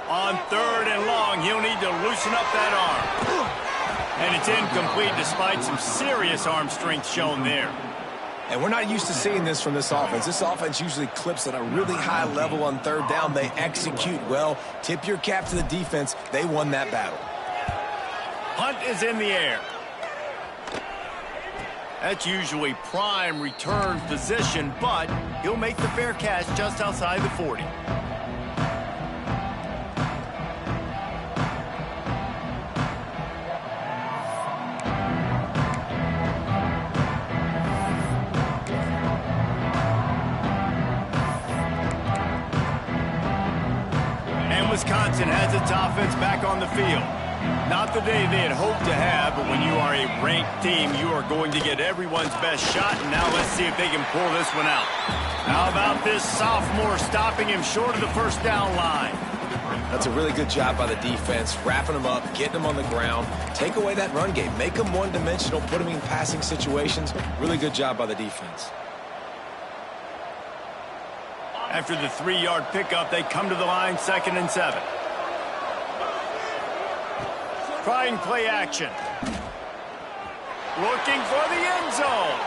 On third and long, he'll need to loosen up that arm. And it's incomplete despite some serious arm strength shown there. And we're not used to seeing this from this offense. This offense usually clips at a really high level on third down. They execute well. Tip your cap to the defense. They won that battle. Punt is in the air. That's usually prime return position, but he'll make the fair catch just outside the 40. Wisconsin has its offense back on the field. Not the day they had hoped to have, but when you are a ranked team, you are going to get everyone's best shot, and now let's see if they can pull this one out. How about this sophomore stopping him short of the first down line? That's a really good job by the defense, wrapping them up, getting them on the ground. Take away that run game. Make them one-dimensional, put them in passing situations. Really good job by the defense. After the 3-yard pickup, they come to the line, 2nd and 7. Trying play action. Looking for the end zone.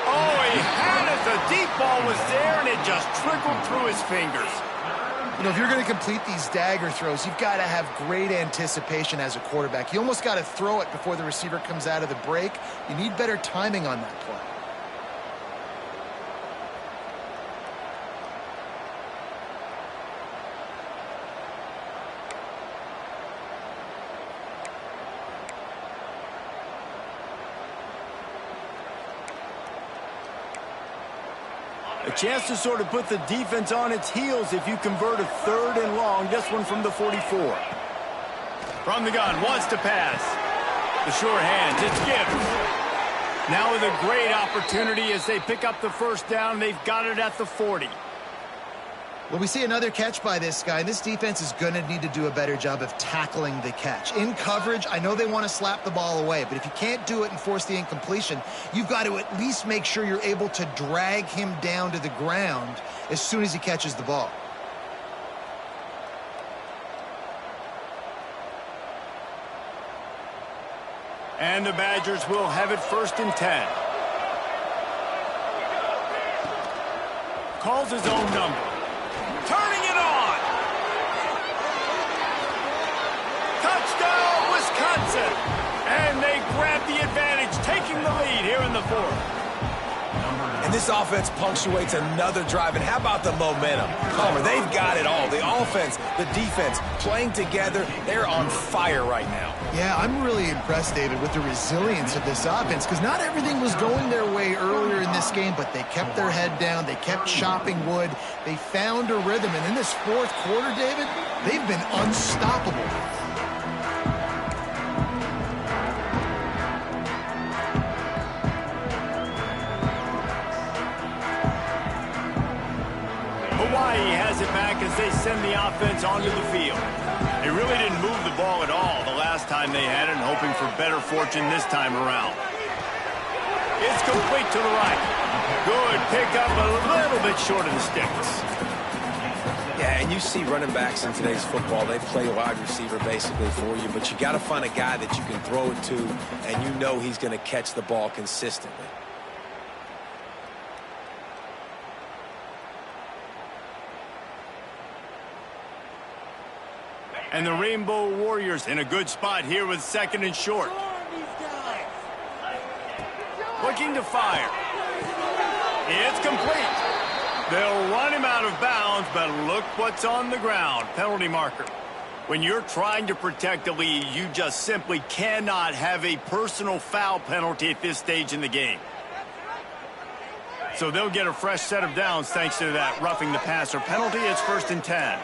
Oh, he had it. The deep ball was there, and it just trickled through his fingers. You know, if you're going to complete these dagger throws, you've got to have great anticipation as a quarterback. You almost got to throw it before the receiver comes out of the break. You need better timing on that play. A chance to sort of put the defense on its heels if you convert a 3rd and long. This one from the 44. From the gun, wants to pass. The sure hands, it's Gibbs. Now with a great opportunity as they pick up the first down. They've got it at the 40. Well, we see another catch by this guy. This defense is going to need to do a better job of tackling the catch. In coverage, I know they want to slap the ball away, but if you can't do it and force the incompletion, you've got to at least make sure you're able to drag him down to the ground as soon as he catches the ball. And the Badgers will have it 1st and 10. Calls his own number. Turning it on. Touchdown, Wisconsin. And they grab the advantage, taking the lead here in the 4th. And this offense punctuates another drive. And how about the momentum? Palmer, they've got it all. The offense, the defense, playing together. They're on fire right now. Yeah, I'm really impressed, David, with the resilience of this offense, because not everything was going their way earlier in this game, but they kept their head down. They kept chopping wood. They found a rhythm. And in this 4th quarter, David, they've been unstoppable. Hawaii has it back as they send the offense onto the field. They really didn't move the ball at all the last time they had it, and hoping for better fortune this time around. It's complete to the right. Good pickup, a little bit short of the sticks. Yeah, and you see running backs in today's football, they play wide receiver basically for you, but you got to find a guy that you can throw it to, and you know he's going to catch the ball consistently. And the Rainbow Warriors in a good spot here with 2nd and short. Looking to fire. It's complete. They'll run him out of bounds, but look what's on the ground. Penalty marker. When you're trying to protect the lead, you just simply cannot have a personal foul penalty at this stage in the game. So they'll get a fresh set of downs thanks to that roughing the passer penalty. It's 1st and 10.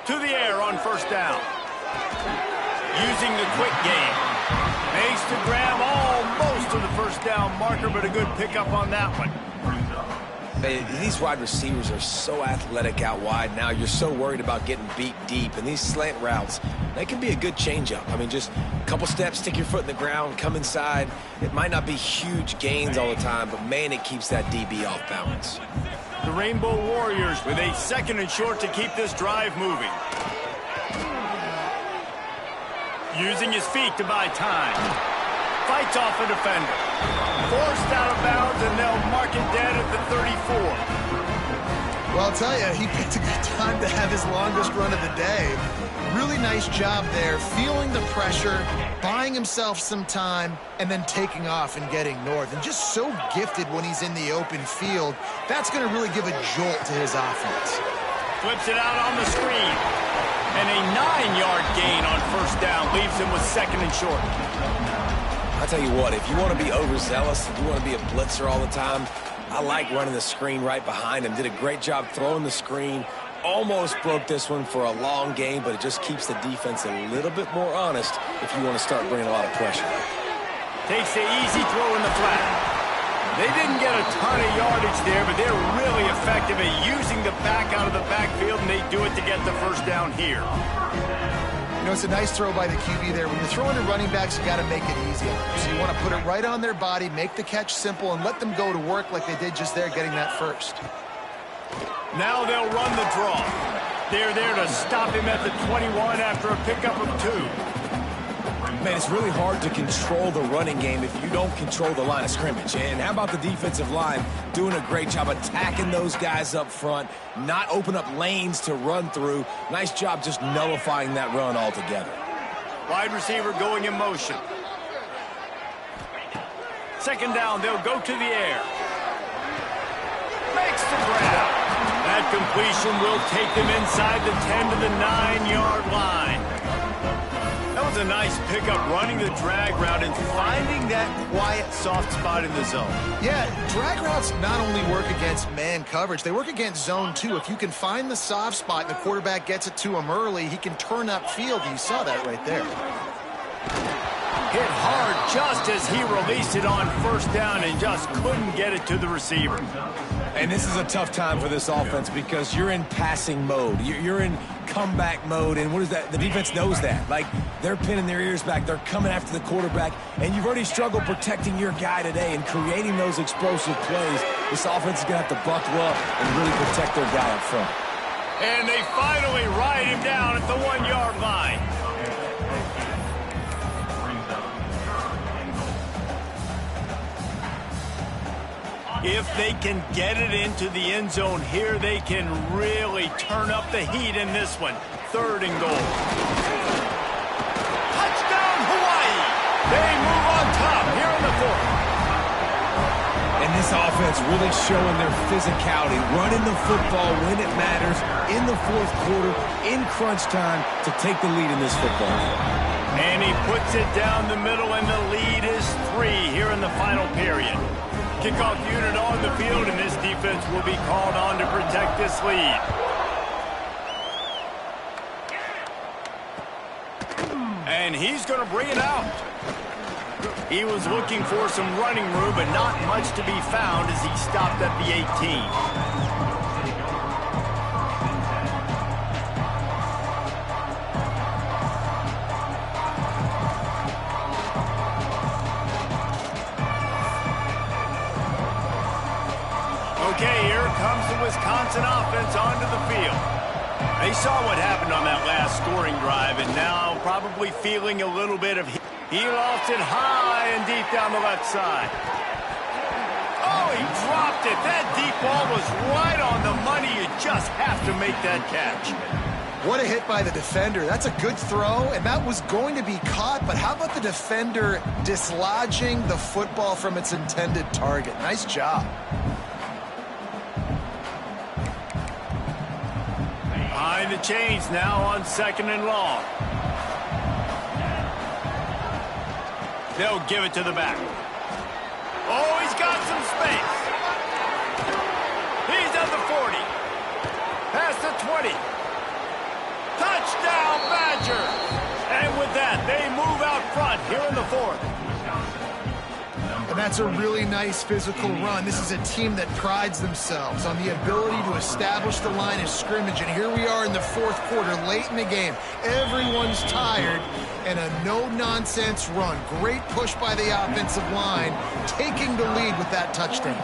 To the air on 1st down. Using the quick game. Makes the grab almost to the 1st down marker, but a good pickup on that one. These wide receivers are so athletic out wide now. You're so worried about getting beat deep. And these slant routes, they can be a good change-up. I mean, just a couple steps, stick your foot in the ground, come inside. It might not be huge gains all the time, but, man, it keeps that DB off balance. The Rainbow Warriors with a 2nd and short to keep this drive moving. Using his feet to buy time. Fights off a defender. Forced out of bounds, and they'll mark it dead at the 34. Well, I'll tell you, he picked a good time to have his longest run of the day. Really nice job there, feeling the pressure, buying himself some time, and then taking off and getting north. And just so gifted when he's in the open field. That's going to really give a jolt to his offense. Flips it out on the screen. And a 9-yard gain on 1st down leaves him with 2nd and short. I'll tell you what, if you want to be overzealous, if you want to be a blitzer all the time, I like running the screen right behind him. Did a great job throwing the screen. Almost broke this one for a long game, but it just keeps the defense a little bit more honest if you want to start bringing a lot of pressure. Takes the easy throw in the flat. They didn't get a ton of yardage there, but they're really effective at using the back out of the backfield, and they do it to get the 1st down here. You know, it's a nice throw by the QB there. When you're throwing to running backs, you got to make it easy on them. So you want to put it right on their body, make the catch simple, and let them go to work like they did just there, getting that first. Now they'll run the draw. They're there to stop him at the 21 after a pickup of 2. Man, it's really hard to control the running game if you don't control the line of scrimmage. And how about the defensive line doing a great job attacking those guys up front, not open up lanes to run through. Nice job just nullifying that run altogether. Wide receiver going in motion. Second down, they'll go to the air. Makes the grab. That completion will take them inside the 10 to the 9-yard line. That was a nice pickup, running the drag route and finding that quiet, soft spot in the zone. Yeah, drag routes not only work against man coverage, they work against zone too. If you can find the soft spot and the quarterback gets it to him early, he can turn upfield. You saw that right there. Hit hard just as he released it on first down and just couldn't get it to the receiver. And this is a tough time for this offense because you're in passing mode. You're in comeback mode, and what is that? The defense knows that. Like, they're pinning their ears back. They're coming after the quarterback, and you've already struggled protecting your guy today and creating those explosive plays. This offense is going to have to buckle up and really protect their guy up front. And they finally ride him down at the 1-yard line. If they can get it into the end zone here, they can really turn up the heat in this one. Third and goal. Touchdown, Hawaii! They move on top here in the fourth. And this offense really showing their physicality, running the football when it matters, in the fourth quarter, in crunch time, to take the lead in this football game. And he puts it down the middle, and the lead is 3 here in the final period. Kickoff unit on the field, and this defense will be called on to protect this lead. And he's going to bring it out. He was looking for some running room, but not much to be found as he stopped at the 18. Okay, here comes the Wisconsin offense onto the field. They saw what happened on that last scoring drive, and now probably feeling a little bit of heat. He lost it high and deep down the left side. Oh, he dropped it. That deep ball was right on the money. You just have to make that catch. What a hit by the defender. That's a good throw, and that was going to be caught, but how about the defender dislodging the football from its intended target? Nice job. Behind the chains now on second and long. They'll give it to the back. Oh, he's got some space. He's at the 40. Past the 20. Touchdown, Badgers! And with that, they move out front here in the fourth. And that's a really nice physical run. This is a team that prides themselves on the ability to establish the line of scrimmage. And here we are in the fourth quarter, late in the game. Everyone's tired, and a no-nonsense run. Great push by the offensive line, taking the lead with that touchdown.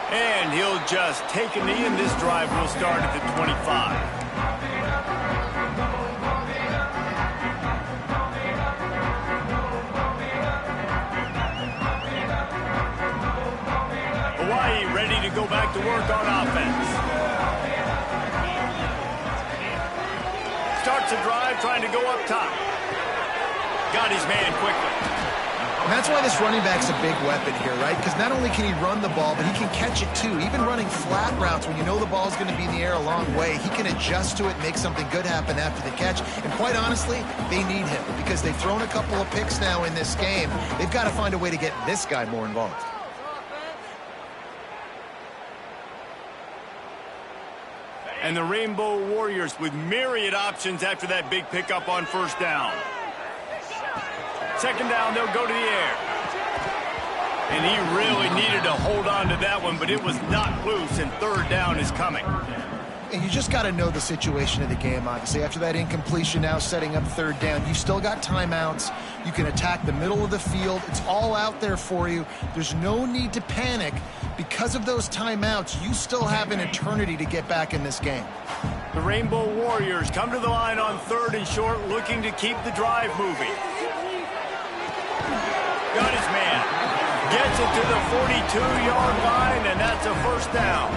And he'll just take a knee, and this drive will start at the 25. Hawaii ready to go back to work on offense. Starts a drive trying to go up top. Got his man quickly. And that's why this running back's a big weapon here, right? Because not only can he run the ball, but he can catch it too. Even running flat routes when you know the ball's going to be in the air a long way, he can adjust to it and make something good happen after the catch. And quite honestly, they need him because they've thrown a couple of picks now in this game. They've got to find a way to get this guy more involved. And the Rainbow Warriors with myriad options after that big pickup on first down. Second down, they'll go to the air. And he really needed to hold on to that one, but it was not loose, and third down is coming. And you just got to know the situation of the game, obviously. After that incompletion, now setting up third down, you've still got timeouts. You can attack the middle of the field. It's all out there for you. There's no need to panic. Because of those timeouts, you still have an eternity to get back in this game. The Rainbow Warriors come to the line on 3rd and short, looking to keep the drive moving. Got his man. Gets it to the 42-yard line, and that's a first down.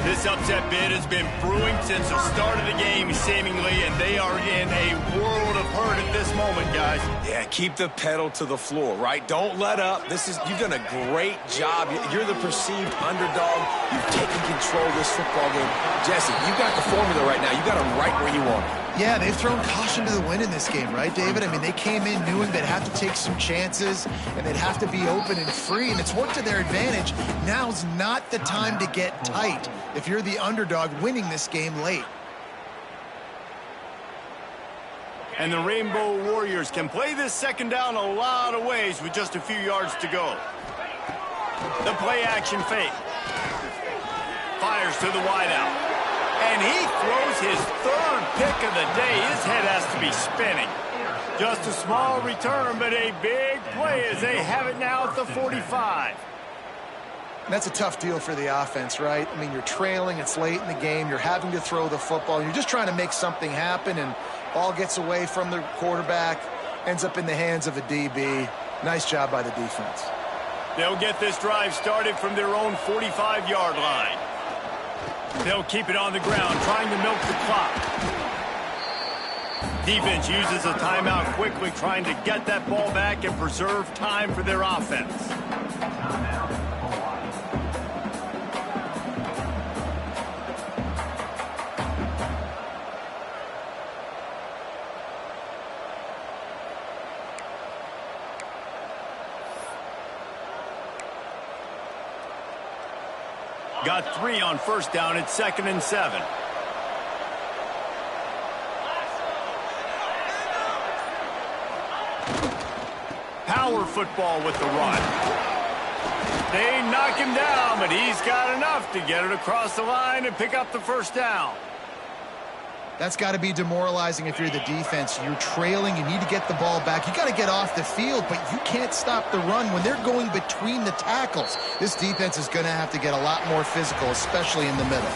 This upset bid has been brewing since the start of the game, seemingly, and they are in a world of hurt at this moment, guys. Yeah, keep the pedal to the floor, right? Don't let up. You've done a great job. You're the perceived underdog. You've taken control of this football game. Jesse, you've got the formula right now. You got them right where you want it. Yeah, they've thrown caution to the wind in this game, right, David? I mean, they came in knowing they'd have to take some chances and they'd have to be open and free, and it's worked to their advantage. Now's not the time to get tight if you're the underdog winning this game late. And the Rainbow Warriors can play this second down a lot of ways with just a few yards to go. The play action fake. Fires to the wideout. And he throws his 3rd pick of the day. His head has to be spinning. Just a small return, but a big play as they have it now at the 45. That's a tough deal for the offense, right? I mean, you're trailing, it's late in the game, you're having to throw the football, you're just trying to make something happen, and ball gets away from the quarterback, ends up in the hands of a DB. Nice job by the defense. They'll get this drive started from their own 45-yard line. They'll keep it on the ground, trying to milk the clock. Defense uses a timeout quickly, trying to get that ball back and preserve time for their offense. Got 3 on first down at 2nd and 7. Power football with the run. They knock him down, but he's got enough to get it across the line and pick up the first down. That's got to be demoralizing if you're the defense. You're trailing, you need to get the ball back. You got to get off the field, but you can't stop the run when they're going between the tackles. This defense is going to have to get a lot more physical, especially in the middle.